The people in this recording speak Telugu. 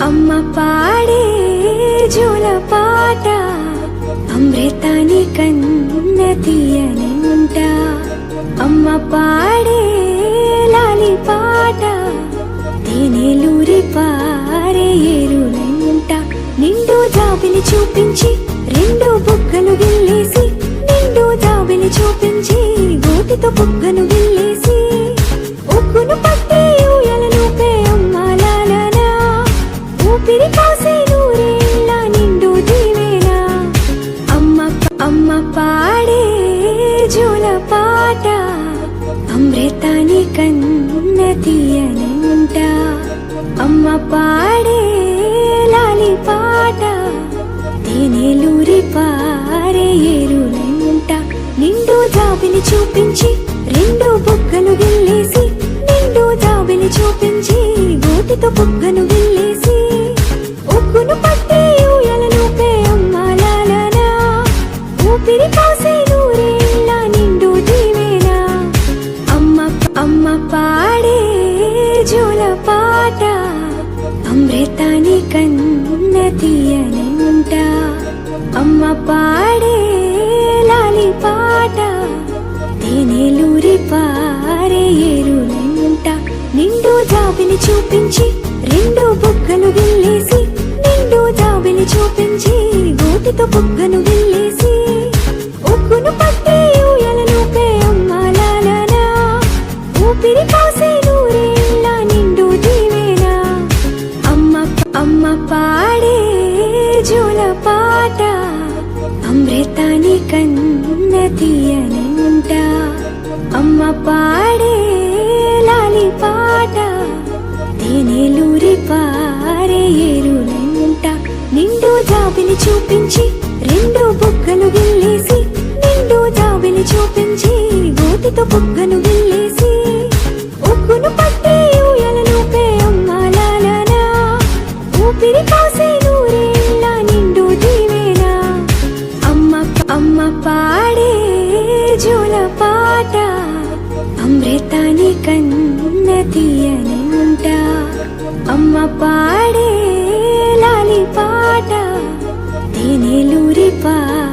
అమ్మ పాడే జోల పాట అమృతాని కన్న తీయనంట. అమ్మ పాడే లాలి పాట తేనెలూరి పారే ఏరులంట. నిండు జాబిలి చూపించి రెండు బుగ్గలు గిల్లేసి, నిండు జాబిలి చూపించి గోటితో బుగ్గను గిల్లేసి, ఉగ్గును పట్టి ఊయలను పే అమ్మాలనా, ఊపిరి కాసే నూరేళ్ళ నిండు దీవేనా. అమ్మ పాడే జోల పాట అమృతాని కన్న తీయనంట. అమ్మ పాడే లాలి పాట తేనెలూరి పారే ఏరులంట. నిండు జాబిలి చూపించి రెండు బుగ్గలు గిల్లేసి, నిండు జాబిలి చూపించి గోటితో బుగ్గను గిల్లేసి, ఉగ్గును పట్టి ఊయలను పే అమ్మాలనా, ఊపిరి కాసే నూరేళ్ళ నిండు దీవేనా. అమ్మ పాడే జోల పాట అమృతాని కన్న తీయనంట. అమ్మ పాడే లాలి పాట తేనెలూరి పారే ఏరులంట. నిండు జాబిలి చూపించి రెండు బుగ్గలు గిల్లేసి, నిండు జాబిలి చూపించి గోటితో బుగ్గను గిల్లేసి, ఉగ్గును పట్టి ఊయలను పే అమ్మాలనా, ఊపిరి కాసే నూరేళ్ళ నిండు దీవేనా. అమ్మ పాడే జోల పాట అమృతాని కన్న తీయనంట. అమ్మ పాడే లాలి పాట తేనెలూరి పారే ఏరులంట. నిండు జాబిలి చూపించి రెండు బుగ్గలు గిల్లేసి, నిండు జాబిలి చూపించి గోటితో బుగ్గను గిల్లేసి, ఉగ్గును పట్టి ఊయలను పే అమ్మాలనా, ఊపిరి కాసే నూరేళ్ళ నిండు దీవేనా. అమ్మ పాడే జోల పాట అమృతాని కన్న తీయనంట. అమ్మ పాడే లాలి పాట తేనెలూరి పారే